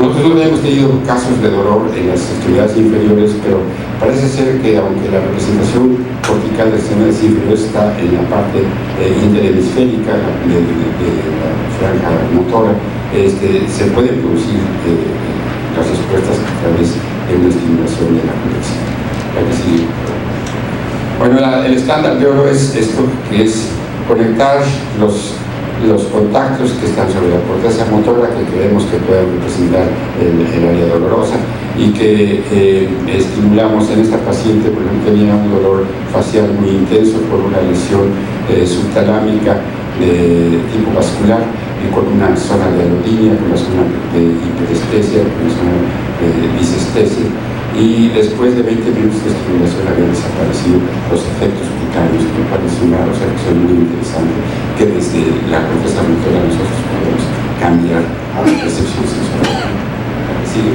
nosotros no hemos tenido casos de dolor en las extremidades inferiores, pero parece ser que aunque la representación cortical de las extremidades inferiores está en la parte interhemisférica de la franja motora, se pueden producir las respuestas a través de una estimulación de la conexión. Bueno, el estándar de oro es esto, que es conectar los contactos que están sobre la corteza motora que creemos que pueden representar el área dolorosa y que estimulamos en esta paciente, por ejemplo, tenía un dolor facial muy intenso por una lesión subtalámica de tipo vascular y con una zona de alodinia, con una zona de hiperestesia, con una zona de disestesia, y después de 20 minutos de estimulación habían desaparecido los efectos cutáneos, que me parece una observación muy interesante, que desde la corteza motora nosotros podemos cambiar a la percepción sensorial. Sí.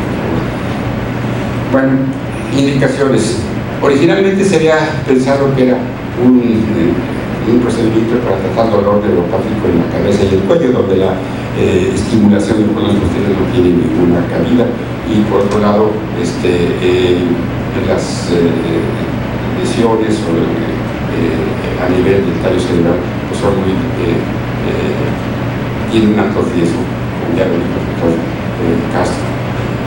Bueno, indicaciones. Originalmente se había pensado que era un procedimiento para tratar dolor neuropático en la cabeza y el cuello, donde la estimulación de los conos posteriores no tiene ninguna cabida, y por otro lado las lesiones a nivel del tallo cerebral pues son muy tienen un alto riesgo, como ya lo dijo el doctor Castro.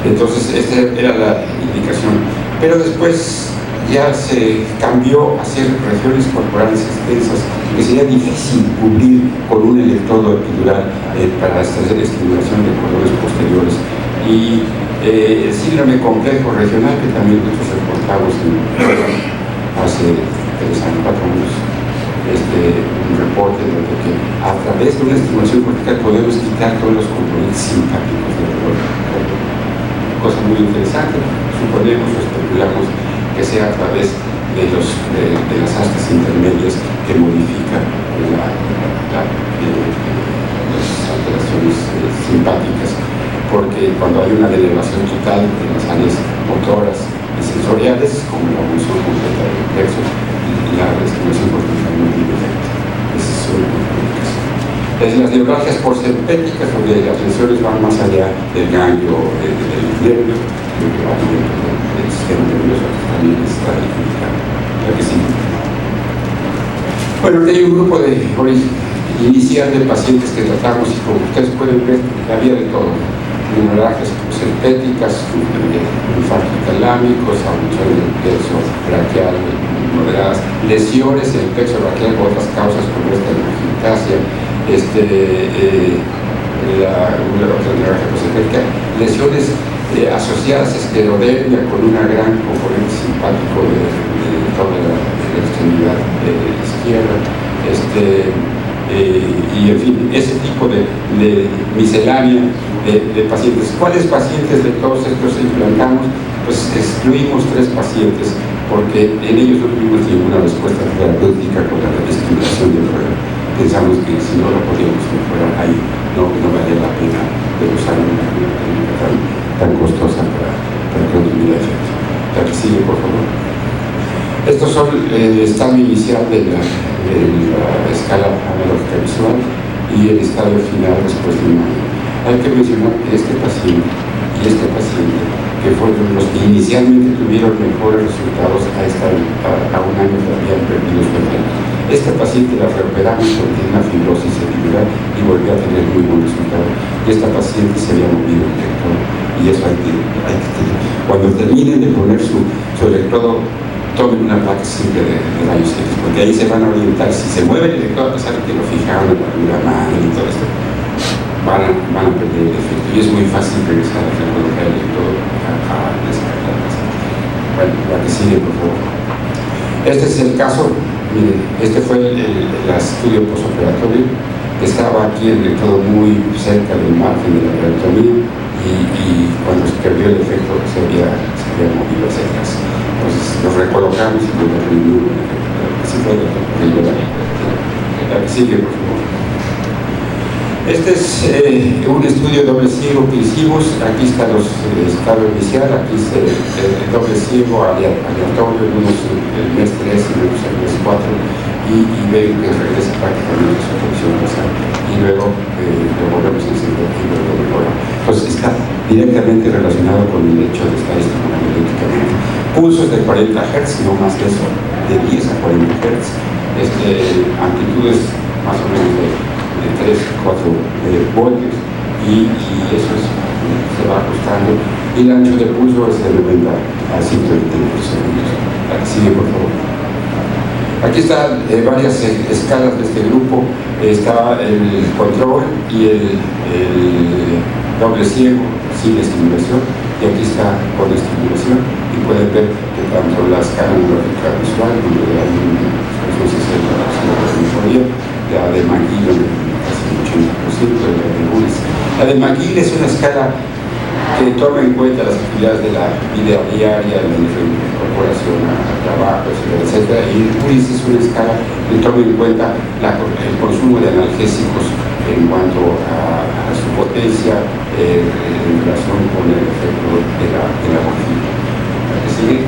Entonces esta era la indicación, pero después ya se cambió a hacer regiones corporales extensas que sería difícil cubrir con un electrodo epidural para hacer estimulación de cordones posteriores, y el síndrome complejo regional, que también nosotros reportamos hace 3 años, 4 años, un reporte donde que a través de una estimulación cortical podemos quitar todos los componentes simpáticos del dolor. Cosa muy interesante, suponemos o especulamos que sea a través de las astas intermedias que modifican las alteraciones simpáticas, porque cuando hay una denervación total de las áreas motoras y sensoriales, como la función completa del plexo, la estimulación cortical no tiene efecto. Esa es una complicación. Las neuralgias porcempéticas, donde las lesiones van más allá del ganglio del nervio, que va del sistema nervioso, también está identificado. Bueno, hay un grupo inicial de pacientes que tratamos, y como ustedes pueden ver, había de todo: neuralgias porcempéticas, infartos talámicos, abulsiones del plexo braquial moderadas, lesiones en el plexo braquial por otras causas como esta hemangioplasia, la otra neuralgia porcempética, lesiones asociadas a esclerodermia con una gran componente simpático de toda la extremidad izquierda, y en fin, ese tipo de miscelánea de pacientes. ¿Cuáles pacientes de todos estos implantamos? Pues excluimos 3 pacientes porque en ellos no tuvimos ninguna respuesta terapéutica con la estimulación del órgano. Pensamos que si no lo podíamos mejorar ahí, no valía la pena de usar una técnica tan costosa para que no tuviera efecto. La que sigue, por favor. Estos son el estadio inicial de la escala analógica visual y el estadio final después de un año. Hay que mencionar que este paciente y este paciente, que fueron los que inicialmente tuvieron mejores resultados, a un año que habían perdido su efecto. Este paciente la recuperamos porque tiene una fibrosis epidural y volvió a tener muy buen resultado. Y esta paciente se había movido el electrodo, y eso hay que tener. Cuando terminen de poner su electrodo, tomen una placa simple de rayos X, porque ahí se van a orientar. Si se mueve el electrodo, a pesar de que lo fijaron en la mano y todo esto, van a perder el efecto, y es muy fácil regresar a recolocar el electrodo a descartar. Bueno, la que sigue, por favor. Este es el caso. Miren, este fue el estudio postoperatorio. Estaba aquí el electrodo muy cerca del margen de la peritoneum, y cuando se perdió el efecto se había movido hacia atrás. Entonces lo recolocamos y no perdió ningún efecto. Así fue la que sigue, por favor. Este es un estudio de doble ciego Clivus. Aquí está el estado inicial, aquí es el doble ciego aleatorio, unos el mes 3 y unos el mes 4, y ven que regresa prácticamente a su función basal y luego lo volvemos a encender y luego mejora. Entonces está directamente relacionado con el hecho de estar estimulando eléctricamente. Pulsos de 40 Hz, no más que eso, de 10 a 40 Hz, amplitudes más o menos de 3, 4 voltios, y eso se va ajustando, y el ancho de pulso es de 90 a 120 por segundo. Sigue, por favor. Aquí están varias escalas de este grupo. Está el control y el doble ciego sin estimulación, y aquí está con estimulación, y pueden ver que tanto la escala analógica visual, donde hay un 60% de mejoría, la de McGill casi el 80%, la de McGill es una escala que toma en cuenta las actividades de la vida diaria, la incorporación al trabajo, etcétera, y el URIS es una escala que toma en cuenta el consumo de analgésicos en cuanto a su potencia en relación con el efecto de la morfina. ¿Sigue?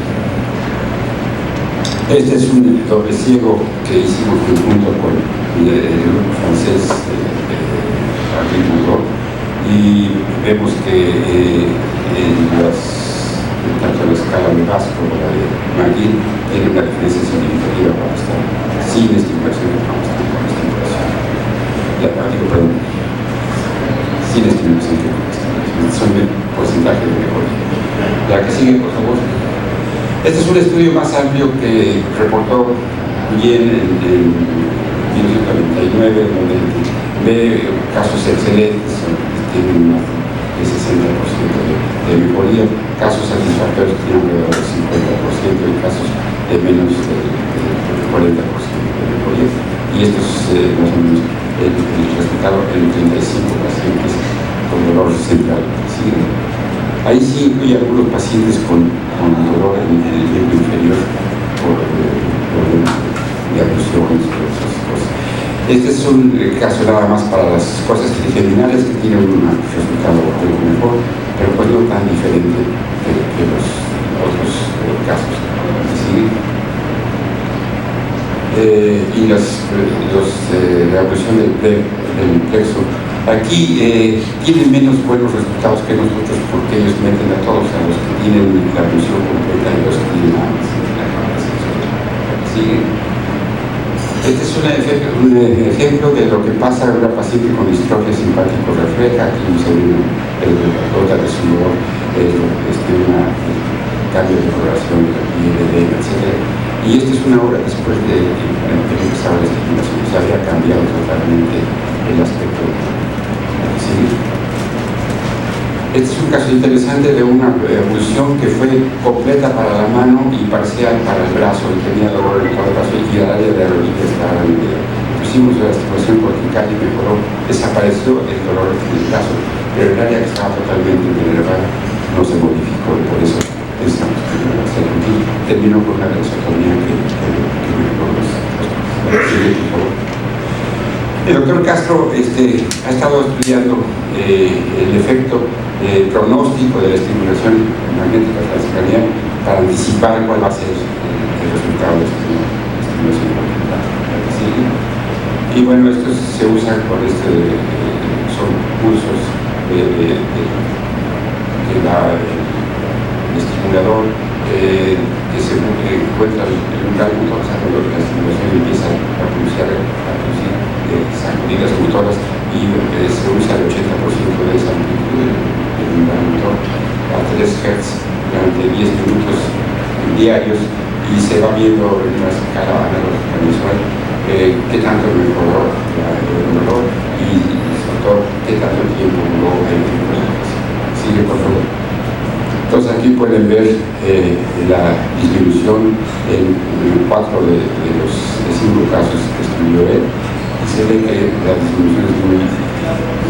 Este es un doble ciego que hicimos junto con el grupo francés Henri Moudon, y vemos que tanto la escala de Basco como la de McGill tiene una diferencia significativa para estar sin estimulación y para estar con estimulación. Sin estimulación que con estimulación. Son el porcentaje de mejoría. La que sigue, por favor. Este es un estudio más amplio que reportó bien en 1999, donde ve casos excelentes, tienen más de 60% de mejoría, casos satisfactorios que tienen alrededor del 50% y casos de menos del 40% de mejoría. Y esto es más o menos el resultado en 35 pacientes con dolor central. ¿Sí? Ahí sí incluye algunos pacientes con dolor en el miembro inferior por problemas de abluciones o esas cosas. Este es un caso nada más para las cosas trigeminales que tienen un resultado algo mejor, pero pues no tan diferente que los otros casos. ¿Sí? Y la ablución del plexo. Aquí tienen menos buenos resultados que nosotros porque ellos meten a todos, a los que tienen la ablución completa y los que tienen más. ¿Sí? Este es un ejemplo de lo que pasa a una paciente con distrofia simpático refleja. Aquí se ve la gota de sudor, un cambio de coloración de la piel, edema, etc. Y esta es una obra después de empezar la estimulación. Se había cambiado totalmente el aspecto. ¿Sí? Este es un caso interesante de una ablución que fue completa para la mano y parcial para el brazo, y tenía dolor en todo el brazo, y el área de rodilla estaba en el. Pusimos la estimulación cortical y mejoró, desapareció el dolor en el brazo, pero el área que estaba totalmente denervada no se modificó, y por eso pensamos que no iba a ser útil. Terminó con una grasotomía que mejoró los. El doctor Castro ha estado estudiando el efecto pronóstico de la estimulación magnética transcranial para anticipar cuál va a ser el resultado de esta estimulación magnética. ¿Sí? Y bueno, esto se usa con son pulsos que da el estimulador que se encuentra en un lugar motor, cuando la estimulación empieza a producir sacudidas motoras, y se usa el 80% de esa amplitud del lugar motor a 3 Hz durante 10 minutos diarios, y se va viendo en una escala analógica visual qué tanto mejoró el dolor y sobre todo qué tanto tiempo duró el tiempo. Sigue, por favor. Entonces aquí pueden ver la disminución en 4 de los 5 casos que estudió él, y se ve que la disminución es muy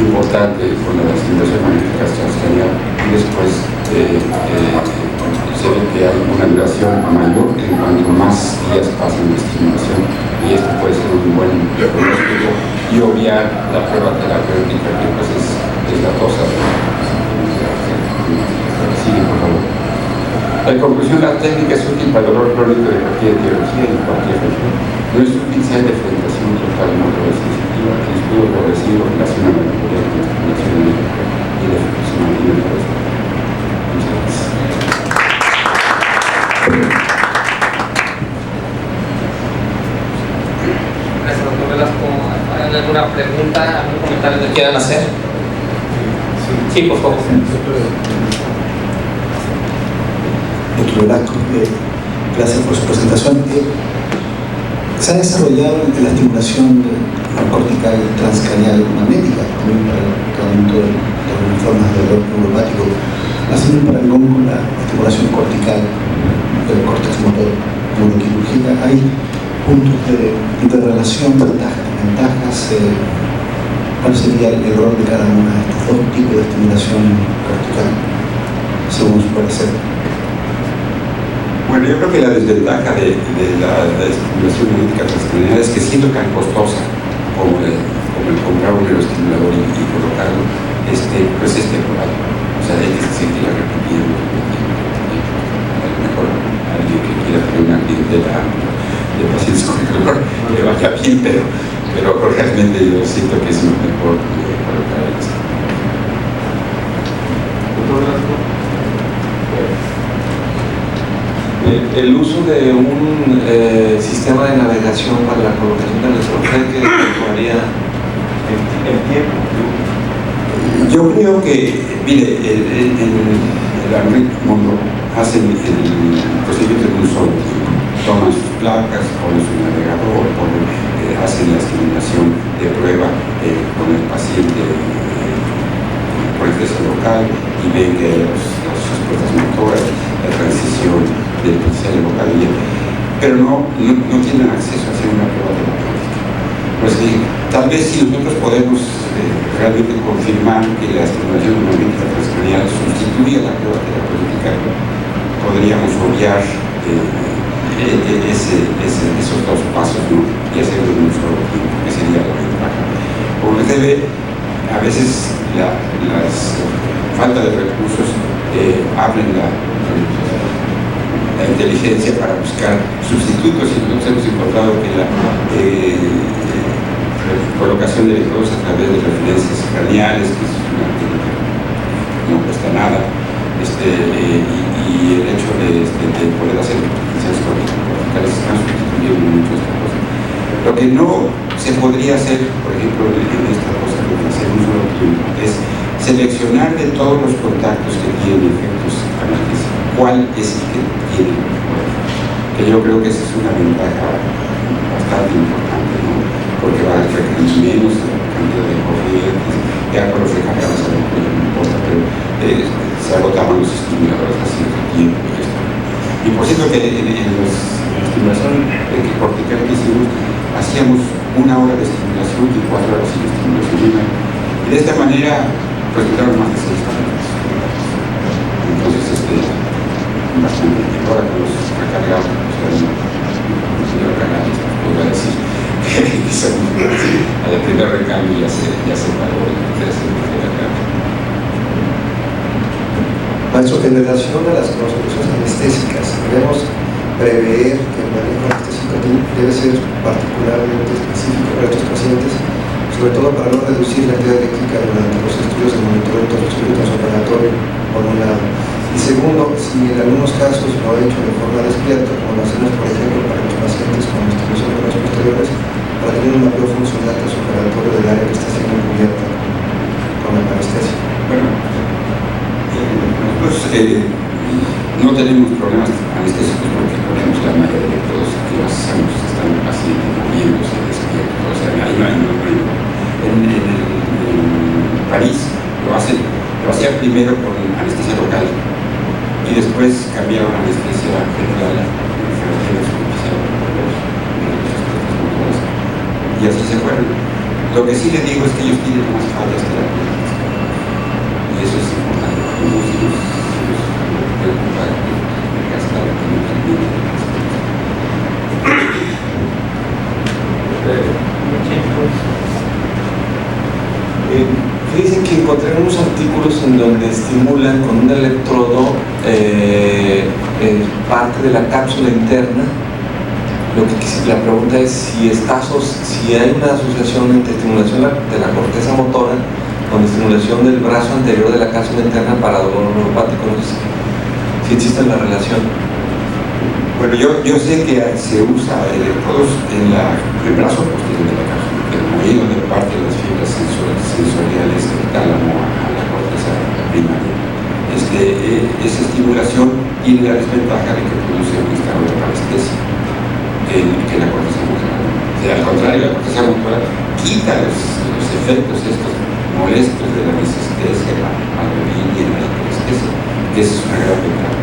importante con la estimulación magnética transcranial, y después se ve que hay una duración mayor en cuanto más días pasan de estimulación, y esto puede ser un buen pronóstico y obviar la prueba terapéutica que pues es la cosa. Sigue, por favor. En conclusión, la técnica es útil para el dolor crónico de cualquier etiología y en cualquier región. No es útil si hay diferenciación total motora sensitiva, que les pudo progresivo en relación a la memoria de la estimulación y la ejecución de la respuesta. Muchas gracias. Gracias, doctor Velasco. ¿Hay alguna pregunta, algún comentario que quieran hacer? Sí, por favor. Doctor Velasco, gracias por su presentación. Se ha desarrollado la estimulación cortical transcranial magnética también para el tratamiento de las formas de dolor neuropático, haciendo un parangón con la estimulación cortical del córtex motor neuroquirúrgica. Hay puntos de interrelación, ventajas, desventajas. ¿Cuál sería el rol de cada uno de estos dos tipos de estimulación cortical, según su parecer? Bueno, yo creo que la desventaja de la estimulación magnética transcranial es que siendo tan costosa como el comprar un neuroestimulador y colocarlo, pues es temporal. O sea, hay que seguirla repitiendo. A lo mejor alguien que quiera tener una clientela de pacientes con dolor le vaya bien, pero realmente yo siento que es lo mejor colocar esto. El uso de un sistema de navegación para la colocación del electrodo que tomaría el tiempo. Yo creo que, mire, el Henri Mondor hace el procedimiento de un solo tiempo. Toman sus placas, ponen su navegador, hacen la estimulación de prueba con el paciente por estrés local y ven que las respuestas motoras, la transición del potencial local, pero no tienen acceso a hacer una prueba terapéutica. Pues tal vez si nosotros podemos realmente confirmar que la estimulación magnética transcranial sustituye a la prueba terapéutica, podríamos obviar esos dos pasos, ¿no? Y hacerlo en un solo tiempo, que sería la ventaja. Como se ve, a veces la falta de recursos abren la inteligencia para buscar sustitutos, y nosotros hemos encontrado que la colocación de electrodos a través de referencias craneales, que es una técnica que no cuesta nada, y el hecho de poder hacer potenciales corticales están sustituyendo mucho esta cosa. Lo que no se podría hacer, por ejemplo, en esta cosa de hacer un solo tiempo, es seleccionar de todos los contactos que tienen efectos analíticos cuál es el que tiene mejor. Que yo creo que esa es una ventaja bastante importante, ¿no? Porque va a requerir menos cantidad de corrientes, ya con los recargados a lo mejor no importa, pero se agotaban los estimuladores a cierto tiempo y esto. Y por cierto que en la estimulación cortical que hicimos, hacíamos 1 hora de estimulación y 4 horas sin estimulación. Y de esta manera pues duraron más de 6 horas. Entonces bastante tiempo. Ahora con los recargados, el señor Canales podrá decir que al primer recambio ya se pagó el recambio. Maestro, en relación a las soluciones anestésicas, debemos prever que el manejo anestésico debe ser particularmente específico para estos pacientes, sobre todo para no reducir la actividad eléctrica durante los estudios de monitoreo transoperatorio hormonal. Y segundo, si en algunos casos lo ha hecho de forma despierta, como lo hacemos por ejemplo para los pacientes con estimulación de los posteriores, para tener un mapeo funcional transoperatorio del área que está siendo cubierta con la anestesia. Bueno, nosotros no tenemos problemas anestésicos porque ponemos la malla de electrodos que basamos, está el paciente moviéndose, despierto, o sea, ahí no hay problema. En París lo hacían primero con anestesia local y después cambiaron a anestesia general y así se fueron. Lo que sí les digo es que ellos tienen más fallas terapéuticas y eso es importante. Si nos preocupa gastar Fíjense que encontré unos artículos en donde estimulan con un electrodo parte de la cápsula interna. La pregunta es si hay una asociación entre estimulación de la corteza motora con estimulación del brazo anterior de la cápsula interna para dolor neuropático. No sé si existe la relación. Bueno, yo sé que se usa electrodos en el brazo posterior de la cápsula, ahí donde parte las fibras sensoriales del tálamo a la corteza primaria. Esa estimulación tiene la desventaja de que produce un estado de parestesia que la corteza motora. O sea, al contrario, la corteza motora quita los efectos estos molestos de la resistencia, la malolía y la hiperestesia, que esa es una gran ventaja.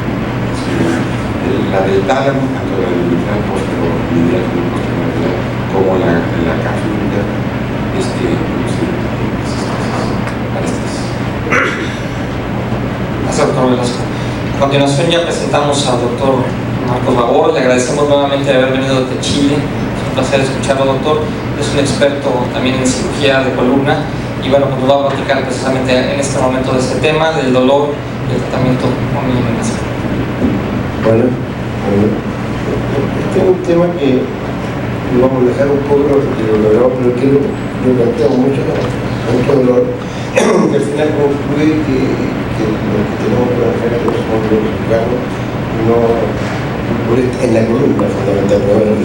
La del tálamo, tanto la mitral posterior medial como posterior como la cápsula interna, produce parestesia. Gracias, doctor Velasco. A continuación ya presentamos al doctor Marcos Babor. Le agradecemos nuevamente de haber venido desde Chile. Es un placer escucharlo, doctor. Es un experto también en cirugía de columna y bueno, pues nos va a platicar precisamente en este momento de este tema, del dolor y el tratamiento con minimización. Bueno, este es un tema que lo vamos a dejar un poco de lo logrado, pero que lo planteamos mucho dolor, que al final concluye que lo que tenemos que trabajar es los mexicanos, no en la columna fundamentalmente al dolor de la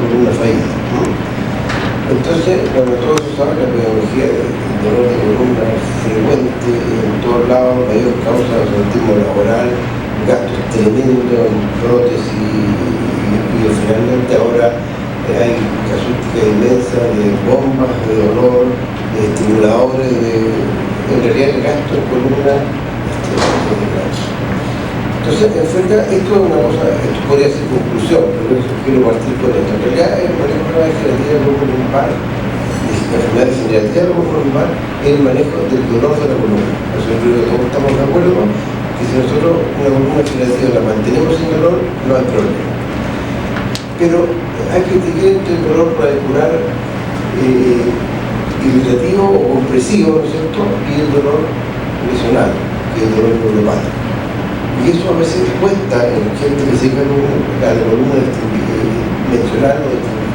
columna fallida. Entonces, bueno, todos saben la pedagogía del dolor de columna frecuente en todos lados, mayor causa de ausentismo laboral, gastos tremendos en prótesis y finalmente ahora hay casuística inmensa de bombas de dolor, de estimuladores, en realidad el gasto en columna Entonces, en realidad, esto es una cosa, esto podría ser conclusión, pero yo quiero partir con esto. En realidad, el manejo de la degenerativa del grupo lumbar, la enfermedad degenerativa del grupo lumbar, es el manejo del dolor de la columna. Por eso creo que todos estamos de acuerdo que si nosotros una columna degenerativa la mantenemos sin dolor, no hay problema. Pero hay que distinguir entre el dolor radicular irritativo o compresivo, ¿no es cierto?, y el dolor lesional, que es el dolor neuropático. Y eso a veces cuesta en gente que se la columna mencional o distinguir.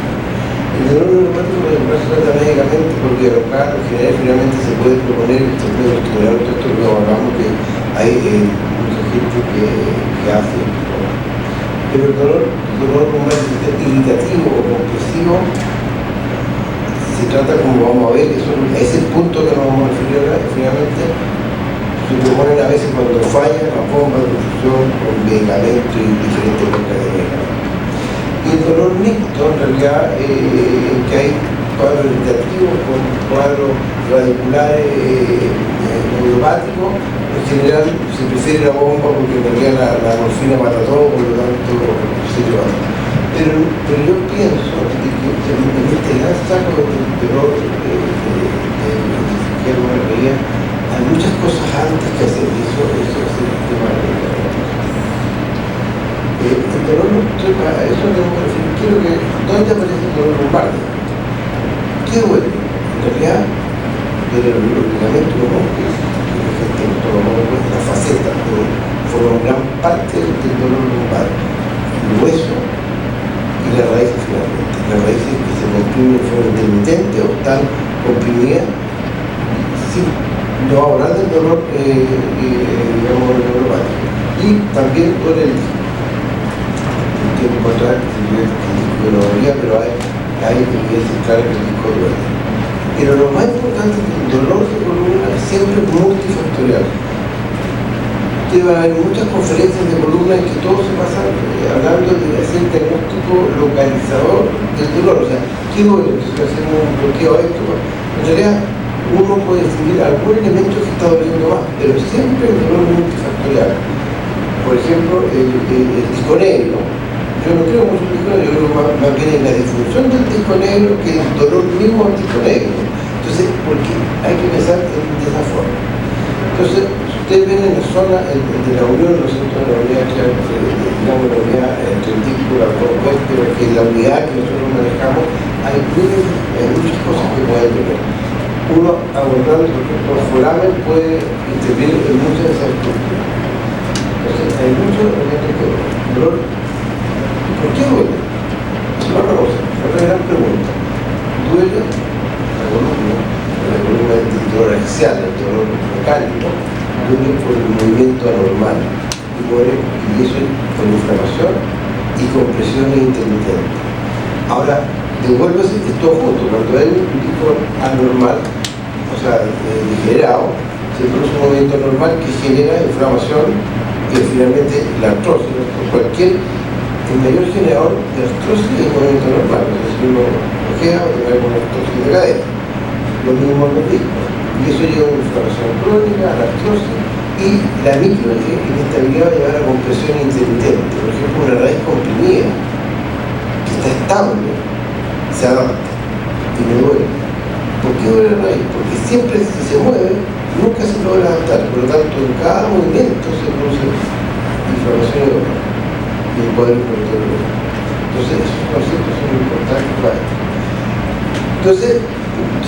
El dolor neuropático se trata médicamente porque acá en general finalmente se puede proponer se puede estimular todo esto que hablamos que hay mucha gente que hace. Pero el dolor lumbar irritativo o compresivo se trata, como vamos a ver, es el punto que nos vamos a referir ahora, finalmente se proponen a veces cuando fallan las bombas de protección con medicamentos y diferentes marcas de medicamentos. Y el dolor mixto, en realidad, que hay cuadros irritativos con cuadros radiculares neuropáticos, en general se prefiere la bomba porque en realidad la morfina mata todo, por lo tanto se lleva. Pero yo pienso que en este gran saco del dolor hay muchas cosas antes que hacer, y eso es el tema de la el dolor lumbar, eso es lo que me refiero. Quiero que, ¿dónde aparece el dolor lumbar? ¿Qué duele? En realidad, duele los ligamentos, la faceta, forma gran parte del dolor lumbar, el hueso y la raíz finalmente. Las raíces que se comprimen de forma intermitente o están comprimidas, sí, no va a hablar del dolor, digamos, neuropático. Y también duele el disco. Un tiempo atrás que el disco no dolía, pero hay evidencias claras que el disco duele. Pero lo más importante es que el dolor de columna siempre es multifactorial. Ustedes van a ver muchas conferencias de columna en que todos se pasan hablando de hacer el diagnóstico localizador del dolor. O sea, ¿qué duele? Entonces hacemos un bloqueo a esto. En realidad, uno puede distinguir algún elemento que está doliendo más, pero siempre el dolor es multifactorial. Por ejemplo, el disco negro. Yo no creo mucho en el disco negro, yo creo más bien en la disfunción del disco negro que el dolor mismo del disco negro. Entonces, porque hay que pensar de esa forma. Entonces, ustedes ven en la zona de la unión, ¿no es cierto?, la unidad que digamos la unidad entre el disco y la pero que la unidad que nosotros manejamos, hay muchas cosas que pueden tener. Uno abordando, por ejemplo, el foramen puede intervenir en muchas de esas estructuras. hay muchos elementos que dolor. ¿Por qué duele? Es una cosa, otra gran pregunta. ¿Duele la columna del dolor axial, el dolor mecánico? Duele por el movimiento anormal y muere, y eso es por inflamación y compresiones intermitentes. Ahora, devuélvese esto junto. Cuando hay un disco anormal, o sea, degenerado, se produce un movimiento anormal que genera inflamación y finalmente la artrosis. El mayor generador de artrosis es el movimiento normal. Entonces, si uno cojea, va a tener una artrosis de cadera. Lo mismo en los discos. Y eso lleva a una inflamación crónica, a la artrosis, y la microinestabilidad va a llevar a compresión intermitente. Por ejemplo, una raíz comprimida que está estable se adapta y me duele. ¿Por qué duele la raíz? Porque siempre si se mueve, nunca se logra adaptar. Por lo tanto, en cada movimiento se produce inflamación y dolor. Y el cuadro por todo el mundo. Entonces, esos conceptos son importantes para esto. Entonces,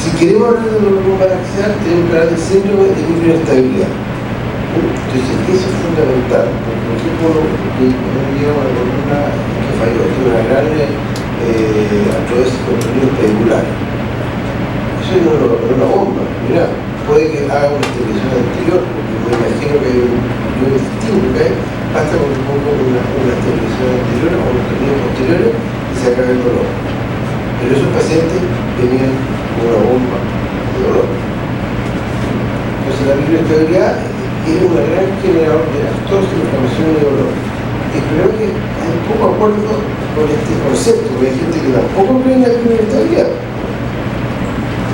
si queremos hablar de dolor lumbar axial, tenemos que hablar del síndrome de microinestabilidad. Entonces, eso es fundamental. Por ejemplo, uno lleva una columna que falló, tiene una gran artrosis controlada pedicular. Eso es una bomba. Mira, puede que haga una esterilización anterior, porque me imagino que hay un distinto que hay. Basta con que ponga una esterilización anterior o unos tornillos posteriores y se acaba el dolor. Pero esos pacientes venían con una bomba de dolor. Entonces la microinestabilidad es un gran generador de artrosis, inflamación y dolor. Y creo que hay un poco acuerdo con este concepto, porque hay gente que tampoco cree en la microinestabilidad.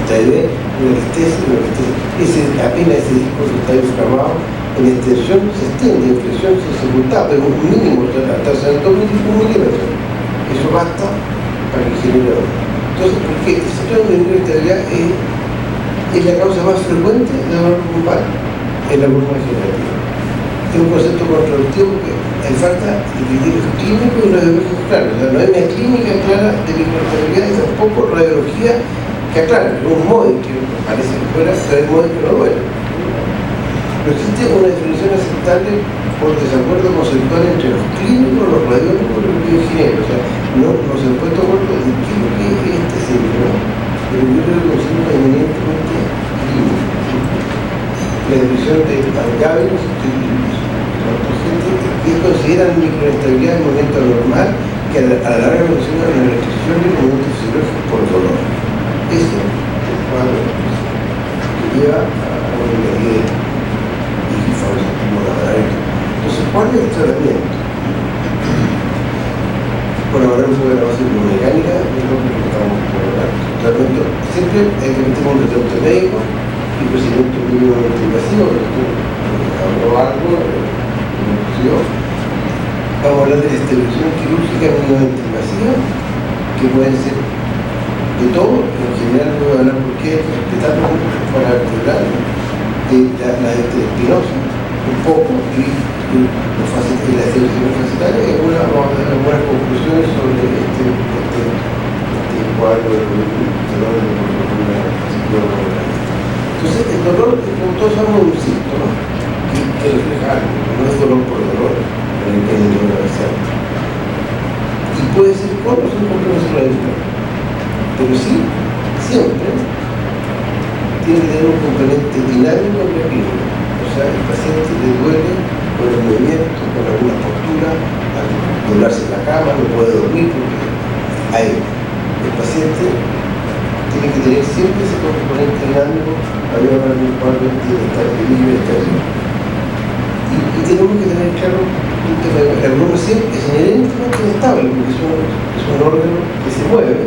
Tal vez una anestesia, apenas ese disco que está inflamado, en extensión se extiende, en flexión se sepulta, pero un mínimo, hasta 2 milímetros. Eso basta para que genere dolor. Entonces, ¿por qué? El síndrome de microinestabilidad es la causa más frecuente de dolor lumbar en la columna degenerativa. Es un concepto controvertido porque hay falta de criterios clínicos y radiológicos claros. O sea, no hay una clínica clara de microinestabilidad y tampoco radiología que aclare. Es un móvil que parece que fuera, pero hay móvil que no duele. No existe una definición aceptable por desacuerdo conceptual entre los clínicos, los radiólogos y los bioingenieros. O sea, no se han puesto de acuerdo en qué es lo que es este síndrome, pero yo creo que es un síndrome eminentemente clínico. La definición de Algaven y otra gente que consideran microinestabilidad el movimiento anormal que a la larga menciona una restricción del movimiento fisiológico por dolor. Eso es el cuadro que lleva a una invalidez. Entonces, ¿cuál es el tratamiento? Bueno, ahora un poco de la base biomecánica, es lo que estamos hablando. El tratamiento siempre hay que meter un tratamiento médico y procedimiento mínimo invasivo, que tú habló algo, vamos a hablar de la esterilización quirúrgica mínimamente invasiva, que pueden ser de todo, en general voy a hablar por qué respetar para vertebral, la espinosa un poco y la esterilización facetaria y vamos a dar algunas conclusiones sobre este cuadro de dolor de la columna. Entonces el dolor, como todos sabemos, es un síntoma que refleja algo, no es dolor por dolor en el dolor axial. Y puede ser con o sin compromiso radicular, pero sí, siempre tiene que tener un componente dinámico en la clínica. O sea, el paciente le duele con el movimiento, con alguna postura, al doblarse en la cama, no puede dormir porque el paciente tiene que tener siempre ese componente dinámico para llevar al cuadro de microinestabilidad. Y tenemos que tener claro un tema de la columna es inherentemente inestable porque es un órgano que se mueve,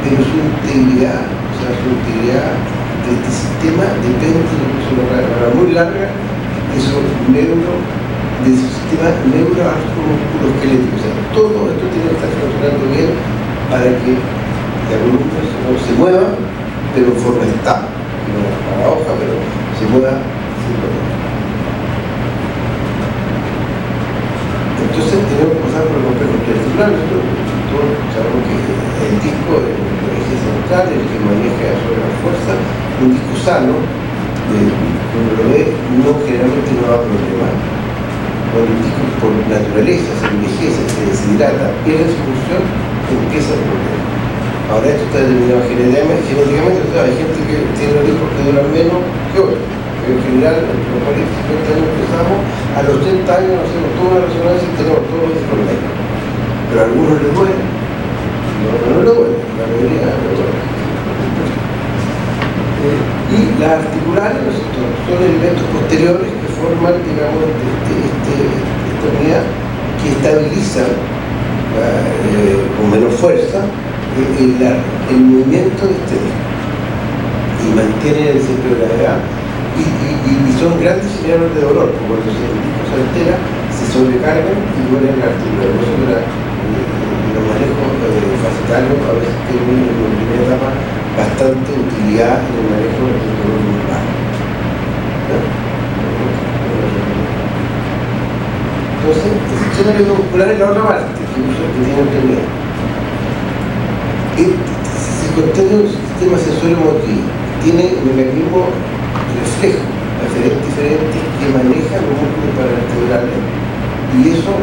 pero su integridad, de este sistema depende de una carga muy larga de su sistema neuroartromusculoesquelético. O sea, todo esto tiene que estar funcionando bien para que la columna no se mueva, pero en forma estable, no para la hoja, pero se mueva sin problema. Entonces tenemos que pasar por el complejo articular. Todos sabemos que el disco, el eje central, el que maneja sobre la fuerza, un disco sano, cuando lo ve, generalmente no da problema. cuando el disco por naturaleza se envejece, se deshidrata, pierde su función, empieza el problema. Ahora esto está determinado genéticamente, o sea, hay gente que tiene los discos que duran menos que otros. Pero en general, entre los 40 y 50 años empezamos, a los 30 años hacemos toda una resonancia y tenemos todos los discos negros. Pero a algunos les duele, a otros no les duele, la mayoría les duele. Y las articulares, ¿no es cierto?, son elementos posteriores que forman, digamos, esta unidad que estabilizan con menor fuerza el movimiento de este disco y mantienen el centro de gravedad y son grandes generadores de dolor, porque cuando el disco se altera se sobrecargan y duelen la articulares. Por eso los manejos facetarios a veces tienen en la primera etapa bastante utilidad en el manejo del dolor lumbar. Entonces, el sistema neuromuscular es la otra parte que tiene enfermedad. Se contiene un sistema sensorio-motriz, tiene mecanismos reflejos diferentes que manejan los músculos paravertebrales y eso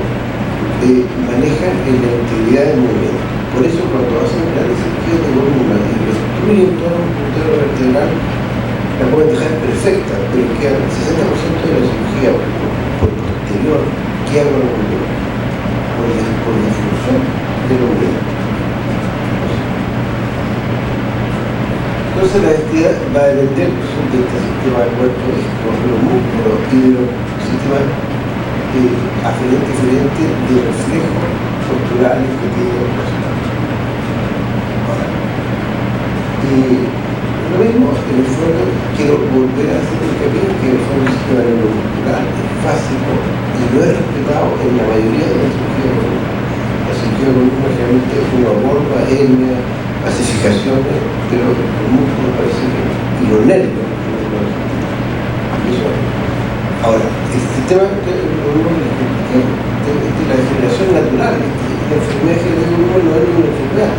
maneja la integridad del movimiento. Por eso cuando hacen grandes cirugías de columna y destruyen todo el puntero vertebral, la pueden dejar perfecta, pero queda el 60% de la cirugía por posterior queda con el movimiento, por disfunción del movimiento. Entonces la actividad va a depender de este sistema del cuerpo de los músculos y de los sistemas aferentes de reflejos posturales que tiene el personal. Y lo mismo, en el fondo, quiero volver a hacer el camino que en el fondo el sistema neuromuscular es básico y no es respetado en la mayoría de las cirugías de columna. La cirugía de columna realmente es una bomba, hernia, pacificaciones, pero los músculos parece que, y los nervios. Eso. Ahora, el sistema de la degeneración natural, la enfermedad de columna no es una enfermedad,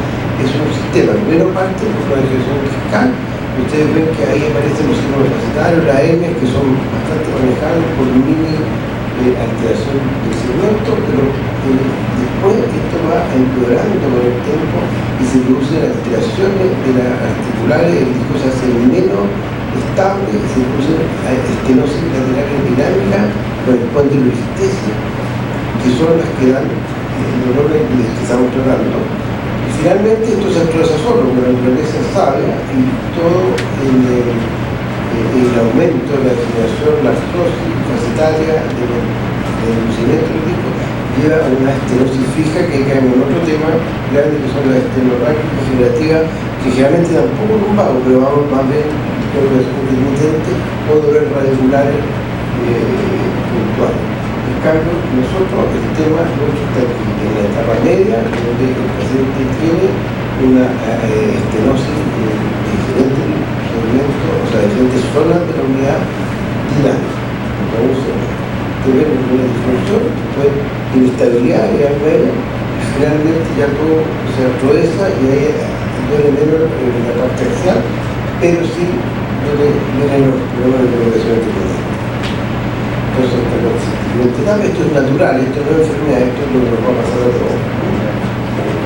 es un sistema. Primero parte por la degeneración fiscal. Ustedes ven que ahí aparecen los signos facetarios, las hernias, que son bastante manejables por mini alteración del segmento, pero después esto va empeorando con el tiempo y se producen alteraciones de las articulares, el disco se hace menos estable y se produce estenosis lateral dinámica con espondilolistesia, que son las que dan el dolor que estamos tratando. Y finalmente esto se expresa solo, porque la naturaleza es sabia y todo el aumento de la degeneración, la artrosis facetaria, del lucimiento del disco, lleva a una estenosis fija que caemos en otro tema grande que son las estenorragias degenerativas, que generalmente tampoco lumbago, pero vamos más bien con los intermitentes o dolores radiculares puntuales. En cambio, nosotros el tema nuestro está aquí, en la etapa media, donde el paciente tiene una estenosis de diferentes segmentos, o sea, diferentes zonas de la unidad dinámica. Primero una disfunción, después inestabilidad y al medio, y finalmente ya todo se atraviesa y ahí duele menos en la parte axial, pero sí duele menos los problemas de comunicación intermitente. Entonces, esto es natural, esto no es enfermedad, esto es lo que nos va a pasar a todos.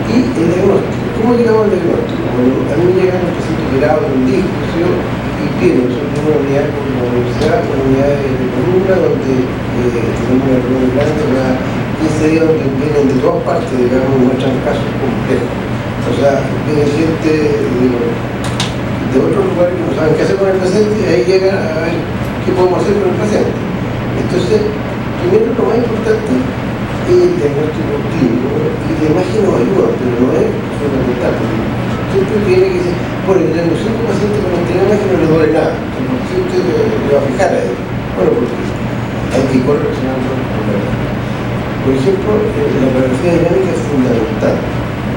Y el diagnóstico, ¿cómo llegamos al diagnóstico? Bueno, a mí me llegan los pacientes operados de un disco, y tienen, nosotros tenemos una unidad con la universidad, una unidad de columna, donde tenemos una reunión grande, cada 15 días donde vienen de todas partes, digamos, muestran casos complejos. O sea, viene gente de otros lugares que no saben qué hacer con el paciente y ahí llegan a ver qué podemos hacer con el paciente. Entonces, primero lo más importante es el diagnóstico clínico, y la imagen nos ayuda, pero no es fundamental. Siempre tiene que decir, bueno, yo tengo 5 pacientes con imagen no les duele nada, si usted le va a fijar a él. Bueno, porque hay que correlacionar con el problema. Por ejemplo, la radiografía dinámica es fundamental.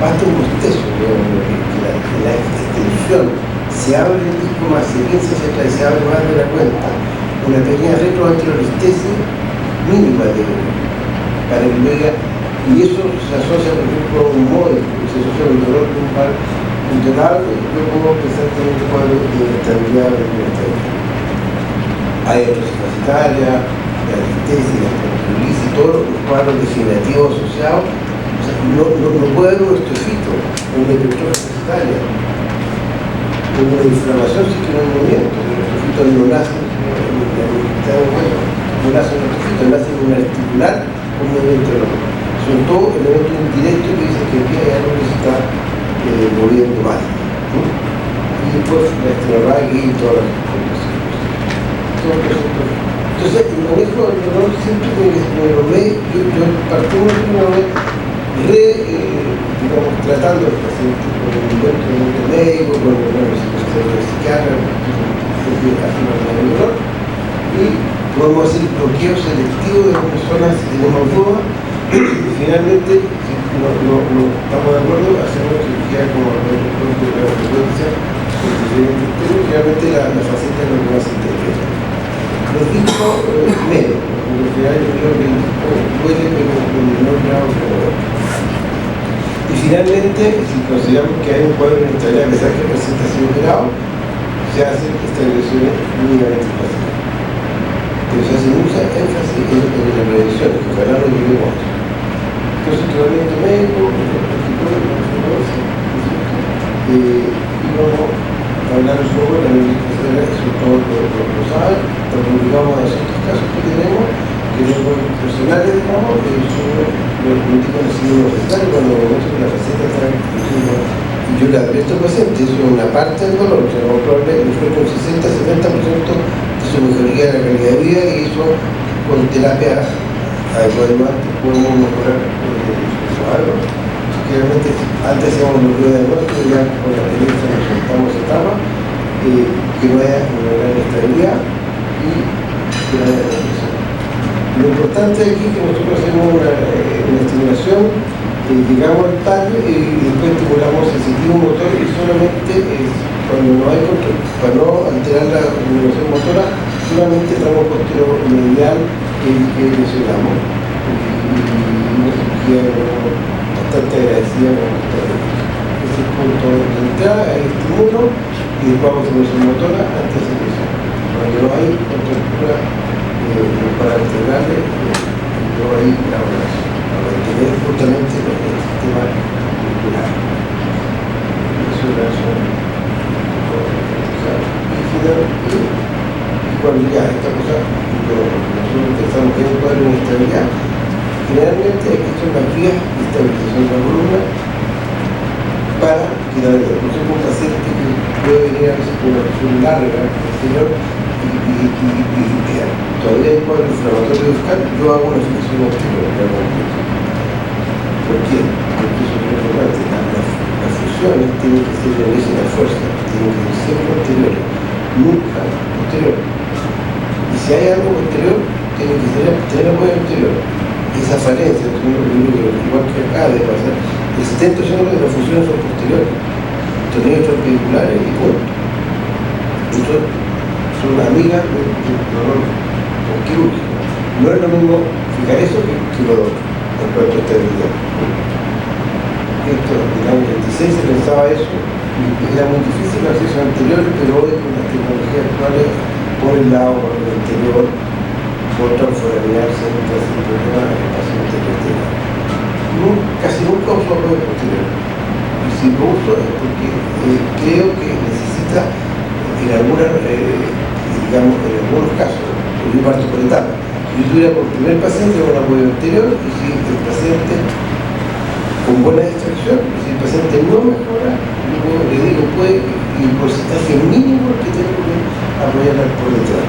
Basta un bostezo, digamos, que la extensión se abre el disco más, se piensa hacia atrás y se abre más de la cuenta, una pequeña retroanterolistesis mínima para que luego, y eso se asocia, por ejemplo, a un móvil, se asocia a un dolor lumbar funcional, yo puedo pensar también un cuadro de inestabilidad de la inestabilidad. Hay atrosis facetaria, la tristeza, la controlitis y todos los cuadros degenerativos asociados. O sea, no puede haber un osteofito, una hipertrofia necesitaria, una inflamación si es que no hay movimiento. El osteofito no nace en la mitad del hueso, no nace en el osteofito, nace en un articular con movimiento del hombro. Son todos elementos indirectos que dicen que aquí hay algo que se está moviendo mal. Y después la estrella y todas las cosas. Entonces, el manejo del dolor siempre tiene que ser lo ve. Yo partimos de una vez digamos, tratando al paciente con un invento médico, con un psiquiatra, el dolor, y podemos hacer bloqueo selectivo de las personas si tenemos dudas. Finalmente, si no estamos de acuerdo, hacemos cirugía como la ortopedia, finalmente la faceta es lo que más interesa. Los discos menos, porque al final yo creo que el disco duele pero con menor grado que el otro. Y finalmente, si consideramos que hay un cuadro de inestabilidad, a pesar que presenta 5 grados, se hacen estabilizaciones mínimamente fáciles. Pero se hace mucha énfasis en la prevención, que ojalá lo lleguemos. Entonces, tratamiento médico, y vamos a hablar un poco de la medicación, eso todo lo saben, lo publicamos en ciertos casos que tenemos, que son personales, digamos, que son los políticos de signo necesario cuando vemos que la faceta está inclusiva. Y yo le advierto al paciente, eso es una parte del dolor, o sea, no probable, fue con 60-70% de su mejoría de la calidad de vida, y eso con terapia adecuada podemos mejorar algo. Realmente antes hacíamos los videos de muerte, ya con la experiencia nos soltamos etapa, que no haya una gran estabilidad y que no haya depresión. Lo importante aquí es que nosotros hacemos una estimulación, llegamos al tallo y después estimulamos el sentido motor, y solamente cuando no hay control, para no alterar la estimulación motora, solamente el tramo posterior medial que mencionamos. Y bastante agradecida con ese punto de entrada, el estimulo, y después hago estimulación motora antes de eso. Cuando no hay contractura para entregarle, no hay la relación, para mantener justamente el sistema muscular. Eso es la razón. Y cuando ya esta cosa, nosotros pensamos que hay un cuadro de inestabilidad, generalmente estas son las vías de estabilización de la columna para quitar el dolor. Por ejemplo, un paciente que puede venir a veces con una lesión larga posterior y todavía hay cuadro inflamatorio discal, yo hago una flexión anterior. ¿Por qué? Porque eso es muy importante. Las fusiones tienen que ser de la fuerza, tienen que ser siempre anteriores, nunca posterior. Y si hay algo posterior, tiene que tener apoyo anterior. Esa falencia, igual que acá de pasar, el 70% de las funciones son posteriores, tornillos perpendiculares y punto. Entonces, son amigas del dolor quirúrgico. No es lo mismo fijar eso que lo otro, en cuanto a estabilidad. Esto, en el año 36 se pensaba eso, y era muy difícil los accesos anteriores, pero hoy con las tecnologías actuales, por el lado, por el interior, por transformarse sin problema en el paciente posterior. Casi nunca uso apoyo posterior. Y si lo uso es porque creo que necesita en algunos casos, yo parto por etapas. Si yo tuviera por primer paciente con apoyo anterior, y si el paciente con buena distracción, si el paciente no mejora, le digo, puede, y el porcentaje mínimo que tengo que apoyar por detrás.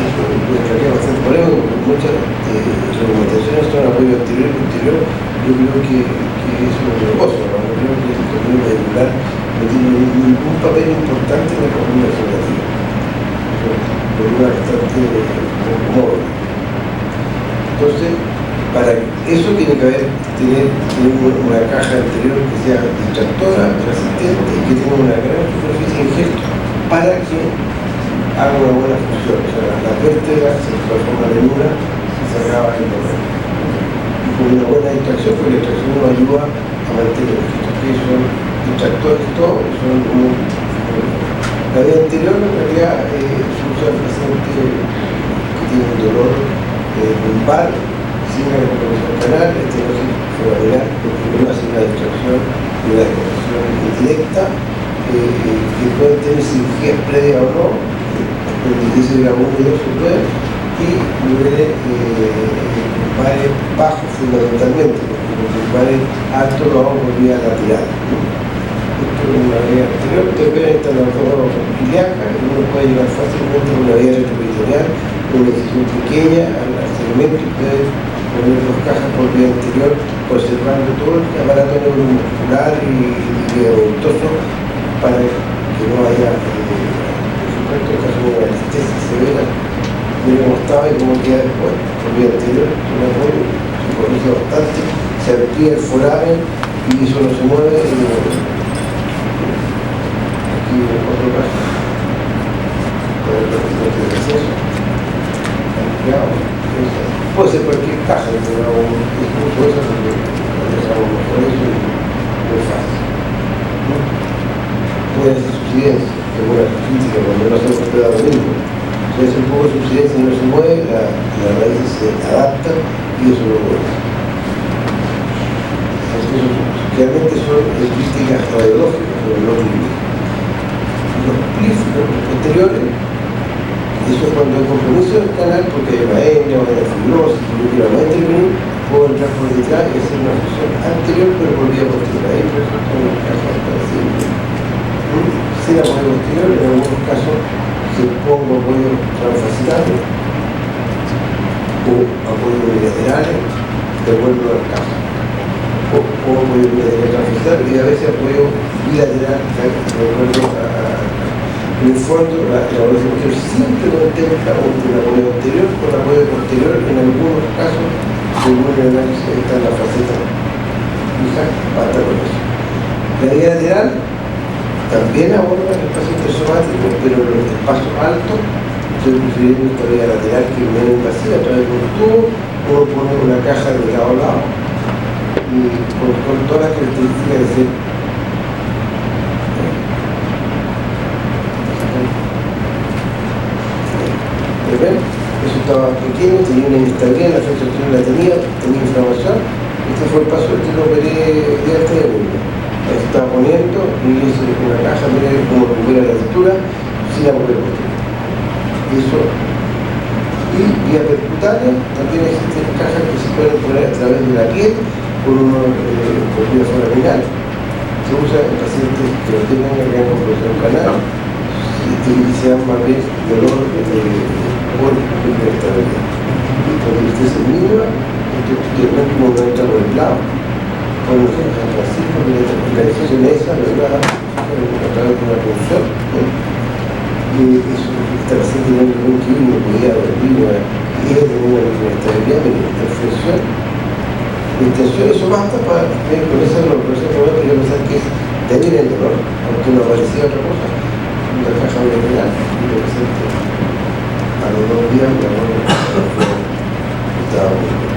Eso entraría bastante polémico, porque muchas recomendaciones son apoyo anterior y posterior. Yo creo que eso es un negocio, ¿no? Yo creo que el tornillo vehicular no tiene ningún papel importante en la columna degenerativa. Columna bastante móvil. Entonces, para eso tiene que tener una caja anterior que sea distractora, resistente y que tenga una gran superficie de injerto para que haga una buena función. O sea, las vértebras se transforman en una y se acaba el dolor. Y con una buena distracción, porque la distracción nos ayuda a mantener estos que son distractores todos, son como La vía anterior en realidad se usa el paciente que tiene un dolor lumbar sin la recuperación canal, estenosis foraminal, porque no hace una distracción y una recuperación indirecta, que pueden tener cirugías previas o no, aprendizaje de grado 1 y 2 se puede, y niveles lumbares bajos fundamentalmente, porque los lumbares altos lo vamos por vía lateral. Esto es una vía anterior, ustedes ven esta la forma ilíaca, y uno puede llegar fácilmente a una vía retroperitoneal, una incisión pequeña al segmento, y puede poner dos cajas por vía anterior, conservando todo el aparato neuromuscular y voltoso para que no haya, por supuesto, el caso de una anestesia severa. Mira cómo estaba y cómo queda después, por vía anterior, un apoyo, se corrige bastante, se amplía el foramen y eso no se mueve. Aquí otro caso, para el de acceso, ampliado. Puede ser cualquier caja, pero incluso esa porque lo dejamos mejor eso y muy fácil. Puede ser subsidencia, que es buena física, cuando no hacemos cuidado mismo. Si hace un poco de subsidencia y no se mueve, la raíz se adapta y eso lo vuelve. Entonces, realmente son críticas radiológicas, pero no clínicas. Los plíficos posteriores, eso es cuando hay compromiso del canal, porque hay una hernia o hay fibrosis, y yo quiero intervenir, puedo entrar por detrás y hacer una función anterior, pero por vía posterior. Ahí, por eso, son los casos parecidos. Sin apoyo posterior, en algunos casos, se pongo apoyo transfascitario o apoyo unilaterales, devuelvo al caso. O apoyo unilateral transfascitario y a veces apoyo bilateral, devuelvo a. En el fondo, la evaluación posterior siempre contempla un apoyo anterior con apoyo posterior, en algunos casos, según el análisis, está en la faceta fija, basta con eso. La vía lateral también aborda el paciente somático, pero en los espacios altos, estoy prefiriendo esta vía lateral que es menos invasiva, a través de un tubo, uno pone una caja de lado a lado, y con todas las características de ser ¿ven? Eso estaba pequeño, tenía una inestabilidad, la frustración la tenía inflamación. Este fue el paso que lo operé de este mundo. Ahí se estaba poniendo y hice una caja, mira cómo recupera la textura sin apoyo posterior. Eso. Y vía percutánea, también existen cajas que se pueden poner a través de la piel por vía foraminal. Se usa en pacientes que no tengan gran compresión canal y se llama más bien dolor por inestabilidad. Y cuando usted se mira, usted ve como no entra por el lado. Cuando se San Francisco, la decisión esa, ¿verdad? A través de una punción. Y eso, esta paciente no tenía que ir, no podía dormir, y ella tenía una inestabilidad, una interflexión. La intención, eso basta para ver con esa dolor, pero yo pensar que es débil el dolor, aunque no aparecía otra cosa. Una caja bilateral y lo presente a los 2 días la estaba muy bien.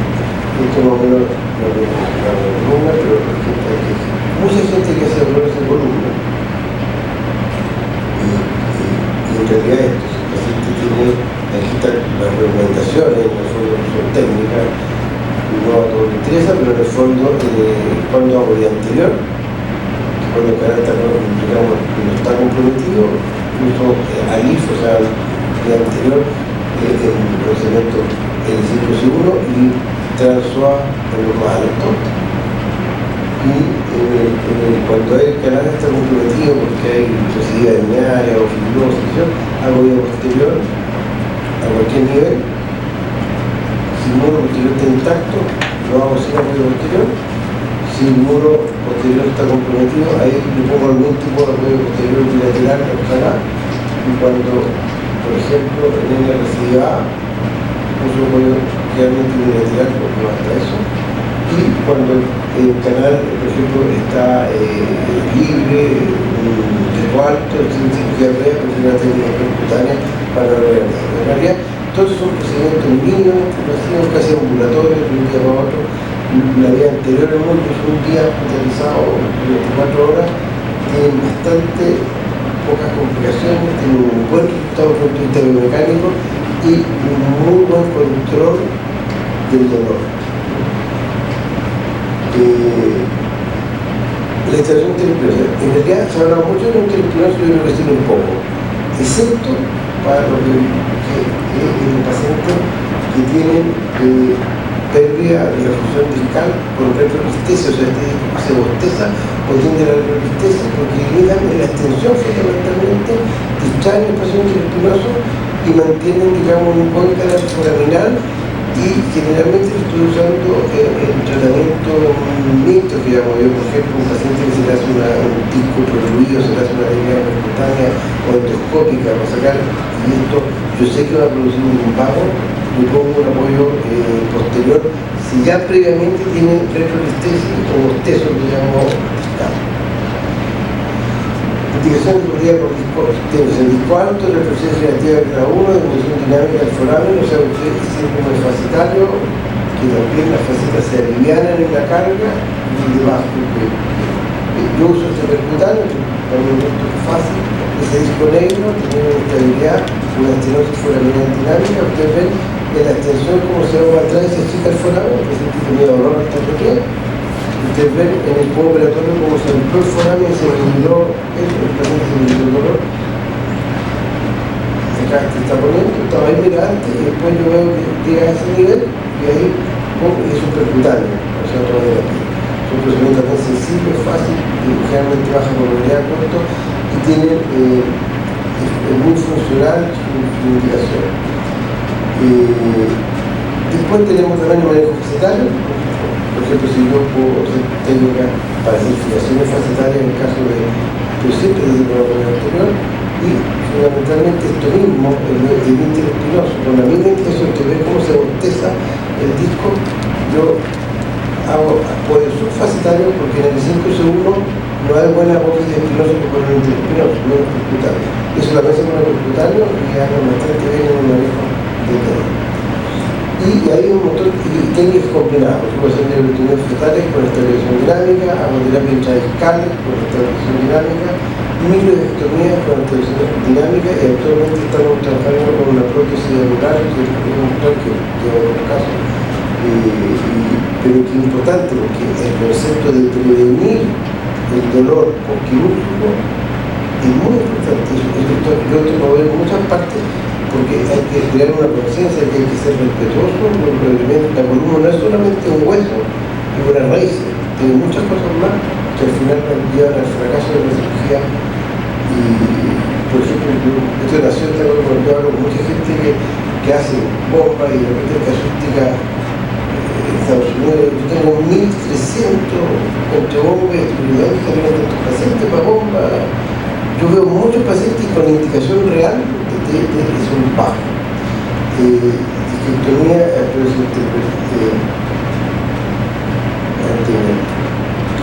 Esto más o menos la columna, pero mucha gente que hace dolores de columna y en realidad esto, si el paciente tiene, aquí están las recomendaciones, en el fondo son técnicas, no a todos les interesa, pero en el fondo cuando hago el día anterior, cuando el canal no está comprometido, uso ALIF, o sea, el día anterior, el procedimiento en el ciclo seguro y transua en lo más alto. Y cuando el canal está comprometido porque hay residuos herniaria o fibrosis, hago vía posterior a cualquier nivel. Si el muro posterior está intacto, lo hago sin apoyo posterior. Si el muro posterior está comprometido, ahí le pongo algún tipo de apoyo posterior bilateral al canal. Y cuando, por ejemplo, en la residual uso apoyo realmente bilateral porque basta eso. Y cuando el canal, por ejemplo, está libre, de alto, sin cirugía previa, prefiero la técnica percutánea para la realidad. En realidad, todos son procedimientos mínimamente invasivos, casi ambulatorios, de un día para otro. La vía anterior al mundo es un día hospitalizado 24 horas, tienen bastante pocas complicaciones, tiene un buen resultado desde el punto de vista biomecánico y un muy buen control del dolor. La instalación intraespinosa, en realidad se habla mucho de un intraespinoso, yo creo que sirve un poco, excepto para los pacientes que tienen pérdida de la función discal con retroanestesia, o sea, se bosteza o tiende a la retroanestesia porque limitan la extensión fundamentalmente, distraen el paciente intraespinoso y mantienen, digamos, un buen canal foraminal. Y generalmente lo estoy usando en tratamiento mixto, digamos. Yo, por ejemplo, un paciente que se le hace un disco protruido, se le hace una línea percutánea o endoscópica para sacar, y esto yo sé que va a producir un lumbago, le pongo un apoyo posterior, si ya previamente tiene retroanestesia o bostezo, digamos, discal. Investigación de corrida por disco, el disco alto, retroceso generativa de grado 1, disminución dinámica del foramen, o sea, usted síndrome fascitario, que también las facetas se alivianan en la carga y debajo. Yo uso este percutáneo, para mí es fácil, ese disco negro, tiene una estabilidad, una estenosis foraminal dinámica, ustedes ven en la extensión como se va atrás y se achica el foramen, el paciente tenía dolor hasta el pie. Ustedes ven en el postoperatorio como se amplió el foramen y se eliminó el paciente se eliminó el dolor. Acá se está poniendo, estaba ahí mirante y después yo veo que llega a ese nivel y ahí es un percutáneo, o sea, otra de la piel. Es un procedimiento también sensible, fácil, generalmente baja movilidad corto y tiene es muy funcional su indicación. Después tenemos también el manejo facetario. Por ejemplo, si yo puedo hacer técnicas para hacer fijaciones facetarias en caso de, pero siempre desde el problema anterior, y fundamentalmente esto mismo, el interespinoso, con la misma intención de ver cómo se bosteza el disco, yo hago apoyo subfacetario porque en el 5S1 no hay buena apófisis espinosa con el interespinoso, no es percutáneo. Eso también se pone percutáneo y hagan bastante bien en un manejo de todo. Y hay un montón de técnicas combinadas, por ejemplo, neurotonías fetales con estabilización dinámica, agoterapia intradiscal con estabilización dinámica, microhectomía con estabilización dinámica, y actualmente estamos trabajando con una prótesis anular que es un doctor que en otros casos, pero que es importante porque el concepto de prevenir el dolor postquirúrgico es muy importante. Yo lo veo en muchas partes, porque hay que crear una conciencia de que hay que ser respetuoso, porque la columna no es solamente un hueso y una raíz, tiene muchas cosas más que al final llevan al fracaso de la cirugía. Y, por ejemplo, esto nació cuando yo hablo con mucha gente que hace bomba y de repente casústica en Estados Unidos. Yo tengo 1.300 entre bomba y distribuidor que salen tantos pacientes para bomba. Yo veo muchos pacientes con indicación real de su bajo. Disquectomía,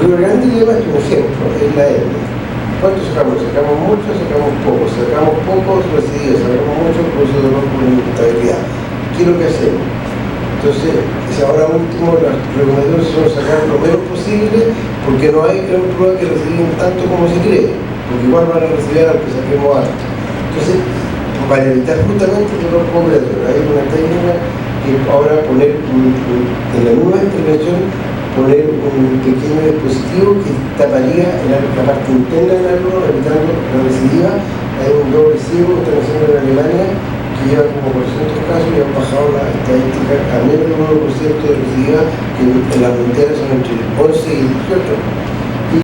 Río Grande lleva un ejemplo, es la hernia. ¿Cuánto sacamos? Sacamos mucho, sacamos pocos residuos, sacamos mucho, por eso dolor por inestabilidad. ¿Qué es lo que hacemos? Entonces, ahora último, las recomendaciones son sacar lo menos posible, porque no hay gran prueba que reciben tanto como se cree, porque igual van a recibir al que saquemos alto. Entonces, para evitar justamente el dolor postoperatorio, hay una técnica que ahora poner en la nueva intervención, poner un pequeño dispositivo que taparía la parte interna del nervio, evitando la recidiva. Hay un doble ciego que están haciendo en Alemania que lleva como 400 casos y han bajado la estadística a menos de 1% de recidiva, que en las fronteras son entre 11 y 18.